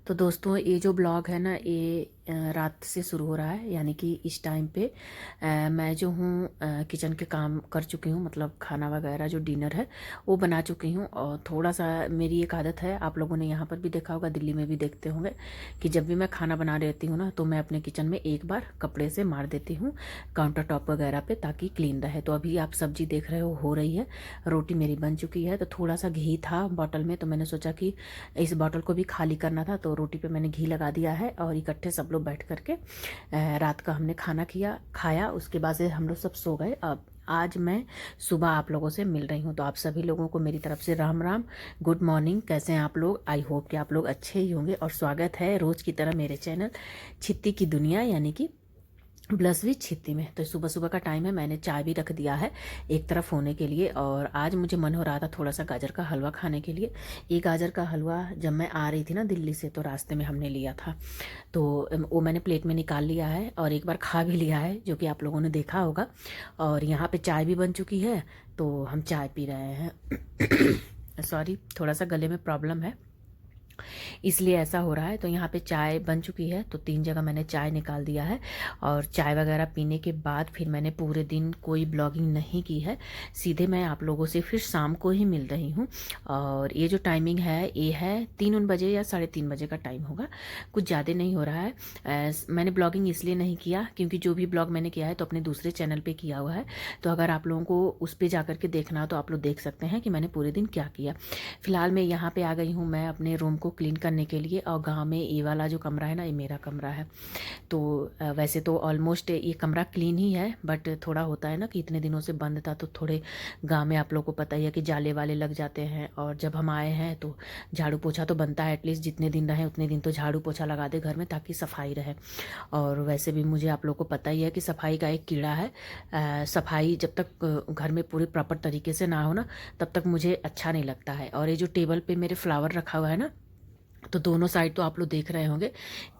तो दोस्तों ये जो ब्लॉग है ना ये रात से शुरू हो रहा है, यानी कि इस टाइम पे मैं जो हूँ किचन के काम कर चुकी हूँ, मतलब खाना वगैरह जो डिनर है वो बना चुकी हूँ। और थोड़ा सा मेरी एक आदत है, आप लोगों ने यहाँ पर भी देखा होगा, दिल्ली में भी देखते होंगे कि जब भी मैं खाना बना रहती हूँ ना तो मैं अपने किचन में एक बार कपड़े से मार देती हूँ काउंटर टॉप वगैरह पे, ताकि क्लीन रहे। तो अभी आप सब्जी देख रहे हो रही है, रोटी मेरी बन चुकी है। तो थोड़ा सा घी था बॉटल में, तो मैंने सोचा कि इस बॉटल को भी खाली करना था, तो रोटी पे मैंने घी लगा दिया है और इकट्ठे सब लोग बैठ करके रात का हमने खाना खाया। उसके बाद से हम लोग सब सो गए। अब आज मैं सुबह आप लोगों से मिल रही हूँ, तो आप सभी लोगों को मेरी तरफ से राम राम, गुड मॉर्निंग। कैसे हैं आप लोग? आई होप कि आप लोग अच्छे ही होंगे। और स्वागत है रोज़ की तरह मेरे चैनल छित्ती की दुनिया, यानी कि ब्लस विद छित्ती में। तो सुबह सुबह का टाइम है, मैंने चाय भी रख दिया है एक तरफ होने के लिए। और आज मुझे मन हो रहा था थोड़ा सा गाजर का हलवा खाने के लिए। ये गाजर का हलवा जब मैं आ रही थी ना दिल्ली से, तो रास्ते में हमने लिया था, तो वो मैंने प्लेट में निकाल लिया है और एक बार खा भी लिया है, जो कि आप लोगों ने देखा होगा। और यहाँ पे चाय भी बन चुकी है, तो हम चाय पी रहे हैं। सॉरी, थोड़ा सा गले में प्रॉब्लम है, इसलिए ऐसा हो रहा है। तो यहाँ पे चाय बन चुकी है, तो 3 जगह मैंने चाय निकाल दिया है। और चाय वगैरह पीने के बाद फिर मैंने पूरे दिन कोई ब्लॉगिंग नहीं की है, सीधे मैं आप लोगों से फिर शाम को ही मिल रही हूँ। और ये जो टाइमिंग है ये है 3 बजे या 3:30 बजे का टाइम होगा, कुछ ज़्यादा नहीं हो रहा है। मैंने ब्लॉगिंग इसलिए नहीं किया क्योंकि जो भी ब्लॉग मैंने किया है तो अपने दूसरे चैनल पर किया हुआ है, तो अगर आप लोगों को उस पर जा करके देखना हो तो आप लोग देख सकते हैं कि मैंने पूरे दिन क्या किया। फिलहाल मैं यहाँ पे आ गई हूँ मैं अपने रूम को क्लीन करने के लिए। और गांव में ये वाला जो कमरा है ना, ये मेरा कमरा है। तो वैसे तो ऑलमोस्ट ये कमरा क्लीन ही है, बट थोड़ा होता है ना कि इतने दिनों से बंद था, तो थोड़े गांव में आप लोगों को पता ही है कि जाले वाले लग जाते हैं। और जब हम आए हैं तो झाड़ू पोछा तो बनता है, एटलीस्ट जितने दिन रहे उतने दिन तो झाड़ू पोछा लगा दे घर में, ताकि सफाई रहे। और वैसे भी मुझे आप लोगों को पता ही है कि सफाई का एक कीड़ा है। सफाई जब तक घर में पूरी प्रॉपर तरीके से ना हो ना, तब तक मुझे अच्छा नहीं लगता है। और ये जो टेबल पे मेरे फ्लावर रखा हुआ है ना, तो दोनों साइड तो आप लोग देख रहे होंगे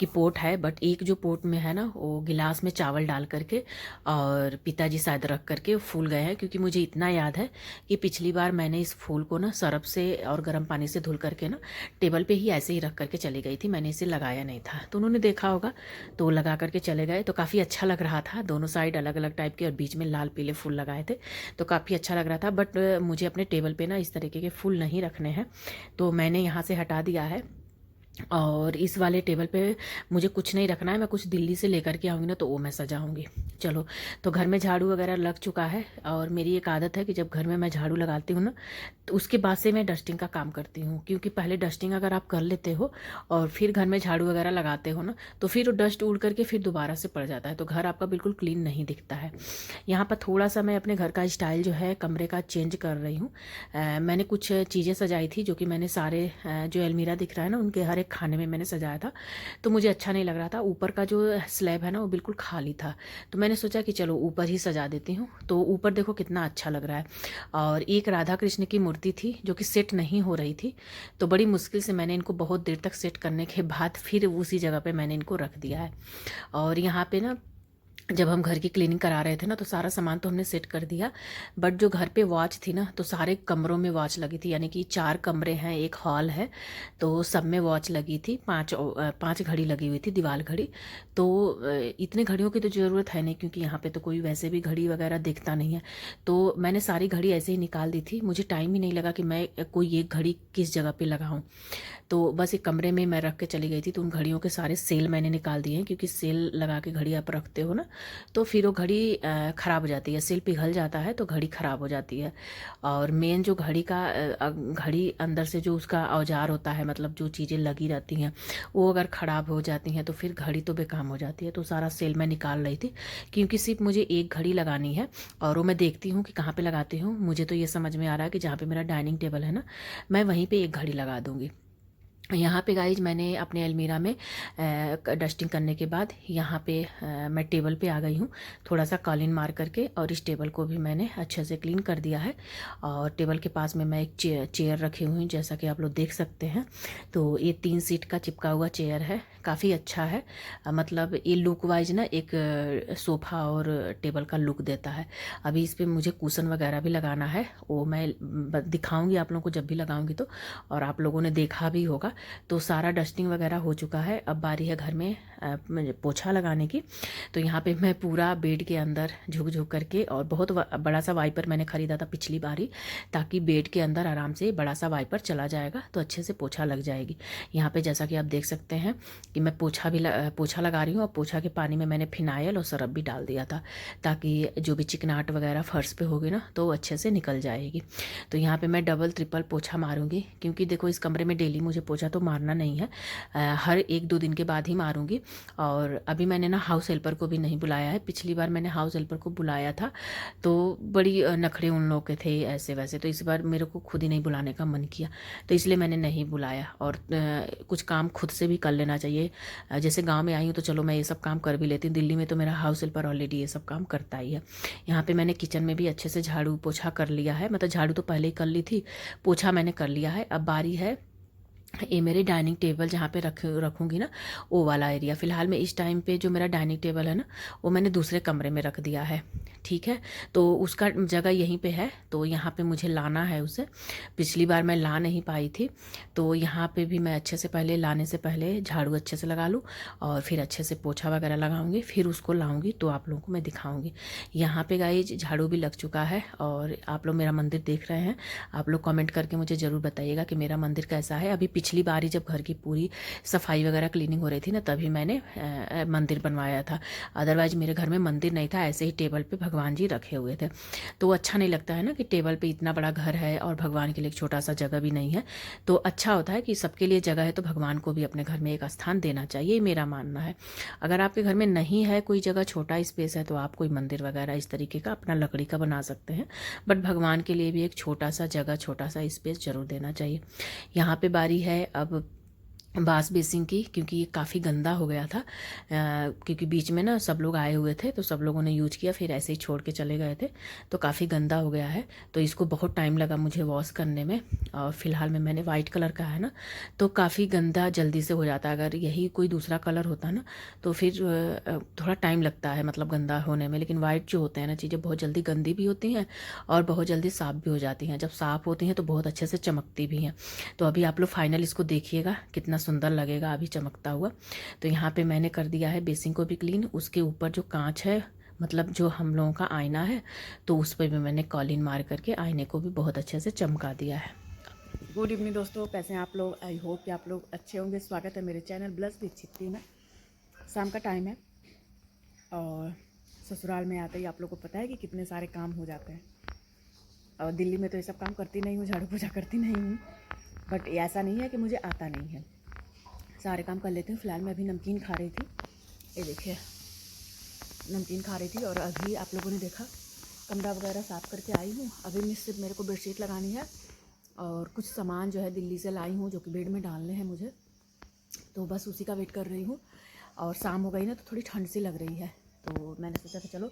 कि पोट है, बट एक जो पोट में है ना वो गिलास में चावल डाल करके और पिताजी शायद रख करके फूल गए हैं। क्योंकि मुझे इतना याद है कि पिछली बार मैंने इस फूल को ना सरफ से और गर्म पानी से धुल करके ना टेबल पे ही ऐसे ही रख करके चली गई थी, मैंने इसे लगाया नहीं था। तो उन्होंने देखा होगा तो लगा करके चले गए, तो काफ़ी अच्छा लग रहा था। दोनों साइड अलग अलग टाइप के और बीच में लाल पीले फूल लगाए थे, तो काफ़ी अच्छा लग रहा था। बट मुझे अपने टेबल पे ना इस तरीके के फूल नहीं रखने हैं, तो मैंने यहाँ से हटा दिया है। और इस वाले टेबल पे मुझे कुछ नहीं रखना है, मैं कुछ दिल्ली से लेकर के आऊँगी ना तो वो मैं सजाऊँगी। चलो, तो घर में झाड़ू वगैरह लग चुका है। और मेरी एक आदत है कि जब घर में मैं झाड़ू लगाती हूँ ना, तो उसके बाद से मैं डस्टिंग का काम करती हूँ। क्योंकि पहले डस्टिंग अगर आप कर लेते हो और फिर घर में झाड़ू वगैरह लगाते हो ना, तो फिर वो डस्ट उड़ करके फिर दोबारा से पड़ जाता है, तो घर आपका बिल्कुल क्लीन नहीं दिखता है। यहाँ पर थोड़ा सा मैं अपने घर का स्टाइल जो है कमरे का चेंज कर रही हूँ। मैंने कुछ चीज़ें सजाई थी, जो कि मैंने सारे जो अलमीरा दिख रहा है ना उनके हर एक खाने में मैंने सजाया था, तो मुझे अच्छा नहीं लग रहा था। ऊपर का जो स्लैब है ना वो बिल्कुल खाली था, तो मैंने सोचा कि चलो ऊपर ही सजा देती हूँ। तो ऊपर देखो कितना अच्छा लग रहा है। और एक राधा कृष्ण की मूर्ति थी जो कि सेट नहीं हो रही थी, तो बड़ी मुश्किल से मैंने इनको बहुत देर तक सेट करने के बाद फिर उसी जगह पे मैंने इनको रख दिया है। और यहाँ पे ना जब हम घर की क्लीनिंग करा रहे थे ना, तो सारा सामान तो हमने सेट कर दिया, बट जो घर पे वॉच थी ना, तो सारे कमरों में वॉच लगी थी। यानी कि 4 कमरे हैं, एक हॉल है, तो सब में वॉच लगी थी। 5 घड़ी लगी हुई थी, दीवार घड़ी। तो इतने घड़ियों की तो ज़रूरत है नहीं, क्योंकि यहाँ पे तो कोई वैसे भी घड़ी वगैरह दिखता नहीं है। तो मैंने सारी घड़ी ऐसे ही निकाल दी थी, मुझे टाइम ही नहीं लगा कि मैं कोई एक घड़ी किस जगह पे लगाऊं। तो बस एक कमरे में मैं रख के चली गई थी, तो उन घड़ियों के सारे सेल मैंने निकाल दिए हैं। क्योंकि सेल लगा के घड़ी आप रखते हो ना, तो फिर वो घड़ी ख़राब हो जाती है, सेल पिघल जाता है तो घड़ी ख़राब हो जाती है। और मेन जो घड़ी का घड़ी अंदर से जो उसका औजार होता है, मतलब जो चीज़ें लगी रहती हैं, वो अगर ख़राब हो जाती हैं तो फिर घड़ी तो बेकाम हो जाती है। तो सारा सेल मैं निकाल रही थी, क्योंकि सिर्फ मुझे एक घड़ी लगानी है। और वो मैं देखती हूँ कि कहाँ पर लगाती हूँ। मुझे तो ये समझ में आ रहा है कि जहाँ पर मेरा डाइनिंग टेबल है ना, मैं वहीं पर एक घड़ी लगा दूँगी। यहाँ पे गाइज मैंने अपने अलमीरा में डस्टिंग करने के बाद यहाँ पे मैं टेबल पे आ गई हूँ, थोड़ा सा कालीन मार करके। और इस टेबल को भी मैंने अच्छे से क्लीन कर दिया है। और टेबल के पास में मैं एक चेयर रखी हुई हूँ, जैसा कि आप लोग देख सकते हैं। तो ये 3 सीट का चिपका हुआ चेयर है, काफ़ी अच्छा है। मतलब ये लुक वाइज ना एक सोफ़ा और टेबल का लुक देता है। अभी इस पर मुझे कुशन वगैरह भी लगाना है, वो मैं दिखाऊँगी आप लोगों को जब भी लगाऊँगी तो। और आप लोगों ने देखा भी होगा तो सारा डस्टिंग वगैरह हो चुका है। अब बारी है घर में पोछा लगाने की। तो यहाँ पे मैं पूरा बेड के अंदर झुक झुक करके, और बहुत बड़ा सा वाइपर मैंने ख़रीदा था पिछली बारी, ताकि बेड के अंदर आराम से बड़ा सा वाइपर चला जाएगा तो अच्छे से पोछा लग जाएगी। यहाँ पे जैसा कि आप देख सकते हैं कि मैं पोछा लगा रही हूँ। और पोछा के पानी में मैंने फिनाइल और सरफ भी डाल दिया था, ताकि जो भी चिकनाहट वगैरह फर्श पे होगी ना तो अच्छे से निकल जाएगी। तो यहाँ पे मैं डबल ट्रिपल पोछा मारूंगी, क्योंकि देखो इस कमरे में डेली मुझे पोछा तो मारना नहीं है, हर 1-2 दिन के बाद ही मारूंगी। और अभी मैंने ना हाउस हेल्पर को भी नहीं बुलाया है। पिछली बार मैंने हाउस हेल्पर को बुलाया था तो बड़ी नखरे उन लोगों के थे ऐसे वैसे, तो इस बार मेरे को खुद ही नहीं बुलाने का मन किया, तो इसलिए मैंने नहीं बुलाया। और कुछ काम खुद से भी कर लेना चाहिए। जैसे गांव में आई हूँ तो चलो मैं ये सब काम कर भी लेती हूँ, दिल्ली में तो मेरा हाउस हेल्पर ऑलरेडी ये सब काम करता ही है। यहाँ पे मैंने किचन में भी अच्छे से झाड़ू पोछा कर लिया है, मतलब झाड़ू तो पहले ही कर ली थी, पोछा मैंने कर लिया है। अब बारी है ये मेरे डाइनिंग टेबल जहाँ पे रखूँगी ना वो वाला एरिया। फ़िलहाल में इस टाइम पे जो मेरा डाइनिंग टेबल है ना वो मैंने दूसरे कमरे में रख दिया है, ठीक है। तो उसका जगह यहीं पे है, तो यहाँ पे मुझे लाना है उसे। पिछली बार मैं ला नहीं पाई थी, तो यहाँ पे भी मैं अच्छे से पहले लाने से पहले झाड़ू अच्छे से लगा लूँ और फिर अच्छे से पोछा वगैरह लगाऊंगी, फिर उसको लाऊंगी तो आप लोगों को मैं दिखाऊंगी। यहाँ पे गाइस झाड़ू भी लग चुका है। और आप लोग मेरा मंदिर देख रहे हैं, आप लोग कमेंट करके मुझे ज़रूर बताइएगा कि मेरा मंदिर कैसा है। अभी पिछली बारी जब घर की पूरी सफाई वगैरह क्लीनिंग हो रही थी ना तभी मैंने मंदिर बनवाया था, अदरवाइज मेरे घर में मंदिर नहीं था, ऐसे ही टेबल पे भगवान जी रखे हुए थे। तो अच्छा नहीं लगता है ना कि टेबल पे इतना बड़ा घर है और भगवान के लिए एक छोटा सा जगह भी नहीं है। तो अच्छा होता है कि सबके लिए जगह है तो भगवान को भी अपने घर में एक स्थान देना चाहिए, मेरा मानना है। अगर आपके घर में नहीं है कोई जगह, छोटा स्पेस है, तो आप कोई मंदिर वगैरह इस तरीके का अपना लकड़ी का बना सकते हैं, बट भगवान के लिए भी एक छोटा सा जगह, छोटा सा स्पेस जरूर देना चाहिए। यहाँ पे बारी है अब बास बेसिन की, क्योंकि ये काफ़ी गंदा हो गया था, क्योंकि बीच में ना सब लोग आए हुए थे तो सब लोगों ने यूज किया, फिर ऐसे ही छोड़ के चले गए थे, तो काफ़ी गंदा हो गया है। तो इसको बहुत टाइम लगा मुझे वॉश करने में। और फिलहाल में मैंने वाइट कलर का है ना तो काफ़ी गंदा जल्दी से हो जाता है। अगर यही कोई दूसरा कलर होता ना तो फिर थोड़ा टाइम लगता है मतलब गंदा होने में, लेकिन वाइट जो होते हैं ना चीज़ें बहुत जल्दी गंदी भी होती हैं और बहुत जल्दी साफ़ भी हो जाती हैं। जब साफ़ होती हैं तो बहुत अच्छे से चमकती भी हैं। तो अभी आप लोग फाइनल इसको देखिएगा कितना सुंदर लगेगा अभी चमकता हुआ। तो यहाँ पे मैंने कर दिया है बेसिन को भी क्लीन। उसके ऊपर जो कांच है, मतलब जो हम लोगों का आईना है, तो उस पर भी मैंने कॉलिन मार करके आईने को भी बहुत अच्छे से चमका दिया है। गुड इवनिंग दोस्तों, कैसे हैं आप लोग? आई होप कि आप लोग अच्छे होंगे। स्वागत है मेरे चैनल ब्लस दीक्षित में। शाम का टाइम है और ससुराल में आते ही आप लोग को पता है कि कितने सारे काम हो जाते हैं। और दिल्ली में तो ये सब काम करती नहीं हूँ, झाड़ू पोछा करती नहीं हूँ, बट ऐसा नहीं है कि मुझे आता नहीं है, सारे काम कर लेती हूँ। फिलहाल मैं अभी नमकीन खा रही थी, ये देखिए नमकीन खा रही थी। और अभी आप लोगों ने देखा कमरा वगैरह साफ़ करके आई हूँ। अभी सिर्फ मेरे को बेडशीट लगानी है और कुछ सामान जो है दिल्ली से लाई हूँ जो कि बेड में डालने हैं मुझे, तो बस उसी का वेट कर रही हूँ। और शाम हो गई ना तो थोड़ी ठंड सी लग रही है, तो मैंने सोचा कि चलो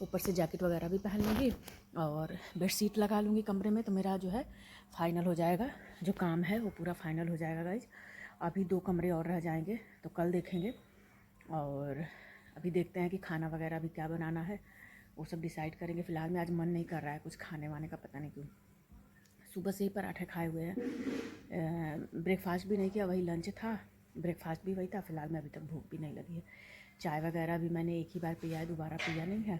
ऊपर से जैकेट वगैरह भी पहन लूँगी और बेडशीट लगा लूँगी कमरे में, तो मेरा जो है फाइनल हो जाएगा, जो काम है वो पूरा फाइनल हो जाएगा गाइज। अभी 2 कमरे और रह जाएंगे तो कल देखेंगे। और अभी देखते हैं कि खाना वगैरह भी क्या बनाना है वो सब डिसाइड करेंगे। फ़िलहाल में आज मन नहीं कर रहा है कुछ खाने वाने का, पता नहीं क्यों। सुबह से ही पराठे खाए हुए हैं, ब्रेकफास्ट भी नहीं किया, वही लंच था, ब्रेकफास्ट भी वही था। फ़िलहाल में अभी तक भूख भी नहीं लगी है। चाय वगैरह भी मैंने एक ही बार पिया है, दोबारा पिया नहीं है।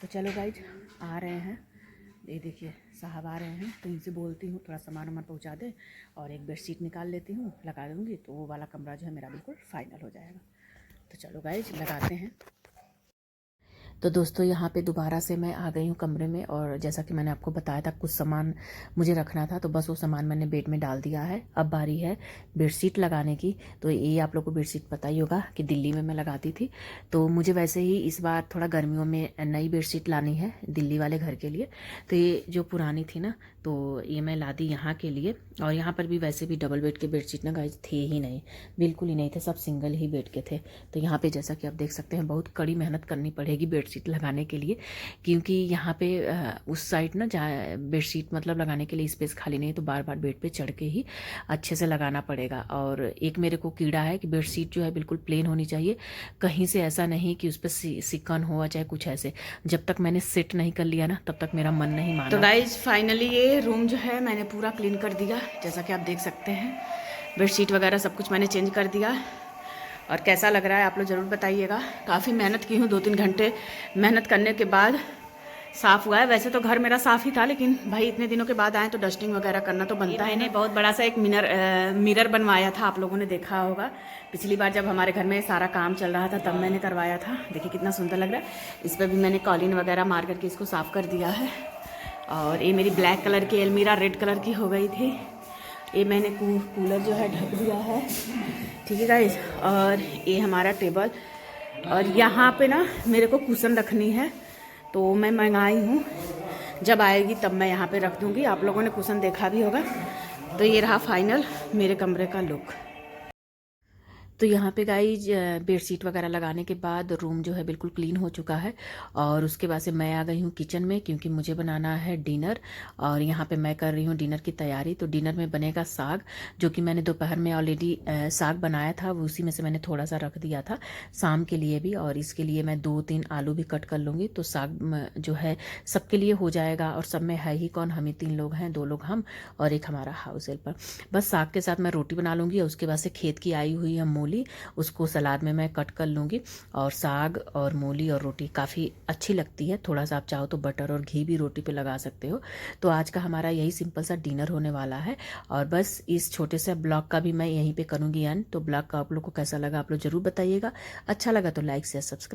तो चलो गाइज आ रहे हैं, ये देखिए साहब आ रहे हैं, तो इनसे बोलती हूँ थोड़ा सामान पहुँचा दे और एक बेडशीट निकाल लेती हूँ, लगा दूँगी, तो वो वाला कमरा जो है मेरा बिल्कुल फाइनल हो जाएगा। तो चलो गाइज लगाते हैं। तो दोस्तों यहाँ पे दोबारा से मैं आ गई हूँ कमरे में, और जैसा कि मैंने आपको बताया था कुछ सामान मुझे रखना था, तो बस वो सामान मैंने बेड में डाल दिया है। अब बारी है बेडशीट लगाने की। तो ये आप लोग को बेडशीट पता ही होगा कि दिल्ली में मैं लगाती थी, तो मुझे वैसे ही इस बार थोड़ा गर्मियों में नई बेडशीट लानी है दिल्ली वाले घर के लिए। तो ये जो पुरानी थी ना तो ये मैं ला दी यहाँ के लिए। और यहाँ पर भी वैसे भी डबल बेड के बेडशीट ना गाइस थे ही नहीं, बिल्कुल ही नहीं थे, सब सिंगल ही बेड के थे। तो यहाँ पे जैसा कि आप देख सकते हैं बहुत कड़ी मेहनत करनी पड़ेगी बेडशीट लगाने के लिए, क्योंकि यहाँ पे उस साइड ना जहाँ बेडशीट मतलब लगाने के लिए स्पेस खाली नहीं, तो बार बार बेड पे चढ़ के ही अच्छे से लगाना पड़ेगा। और एक मेरे को कीड़ा है कि बेडशीट जो है बिल्कुल प्लेन होनी चाहिए, कहीं से ऐसा नहीं कि उस पर सिकन हो चाहे कुछ ऐसे। जब तक मैंने सेट नहीं कर लिया ना तब तक मेरा मन नहीं माना। तो गाइज फाइनली ये रूम जो है मैंने पूरा क्लीन कर दिया, जैसा कि आप देख सकते हैं। बेडशीट वगैरह सब कुछ मैंने चेंज कर दिया। और कैसा लग रहा है आप लोग ज़रूर बताइएगा। काफ़ी मेहनत की हूँ, 2-3 घंटे मेहनत करने के बाद साफ़ हुआ है। वैसे तो घर मेरा साफ़ ही था, लेकिन भाई इतने दिनों के बाद आए तो डस्टिंग वगैरह करना तो बनता है। मैंने बहुत बड़ा सा एक मिरर बनवाया था, आप लोगों ने देखा होगा पिछली बार जब हमारे घर में सारा काम चल रहा था तब मैंने करवाया था। देखिए कितना सुंदर लग रहा है। इस पर भी मैंने कॉलिन वगैरह मार करके इसको साफ़ कर दिया है। और ये मेरी ब्लैक कलर की अलमीरा रेड कलर की हो गई थी। ये मैंने कूलर जो है ढक दिया है, ठीक है गाइस। और ये हमारा टेबल, और यहाँ पे ना मेरे को कुशन रखनी है तो मैं मंगाई हूँ, जब आएगी तब मैं यहाँ पे रख दूँगी। आप लोगों ने कुशन देखा भी होगा। तो ये रहा फाइनल मेरे कमरे का लुक। तो यहाँ पे गाइज बेडशीट वगैरह लगाने के बाद रूम जो है बिल्कुल क्लीन हो चुका है। और उसके बाद से मैं आ गई हूँ किचन में, क्योंकि मुझे बनाना है डिनर। और यहाँ पे मैं कर रही हूँ डिनर की तैयारी। तो डिनर में बनेगा साग, जो कि मैंने दोपहर में ऑलरेडी साग बनाया था, वो उसी में से मैंने थोड़ा सा रख दिया था शाम के लिए भी। और इसके लिए मैं 2-3 आलू भी कट कर लूँगी, तो साग जो है सबके लिए हो जाएगा। और सब में है ही कौन, हम ही 3 लोग हैं, 2 लोग हम और एक हमारा हाउस हेल्पर। बस साग के साथ मैं रोटी बना लूँगी। और उसके बाद से खेत की आई हुई है मूली, उसको सलाद में मैं कट कर लूँगी। और साग और मूली और रोटी काफ़ी अच्छी लगती है। थोड़ा सा आप चाहो तो बटर और घी भी रोटी पे लगा सकते हो। तो आज का हमारा यही सिंपल सा डिनर होने वाला है। और बस इस छोटे से ब्लॉग का भी मैं यहीं पे करूँगी एंड। तो ब्लॉग का आप लोग को कैसा लगा आप लोग ज़रूर बताइएगा। अच्छा लगा तो लाइक शेयर सब्सक्राइब।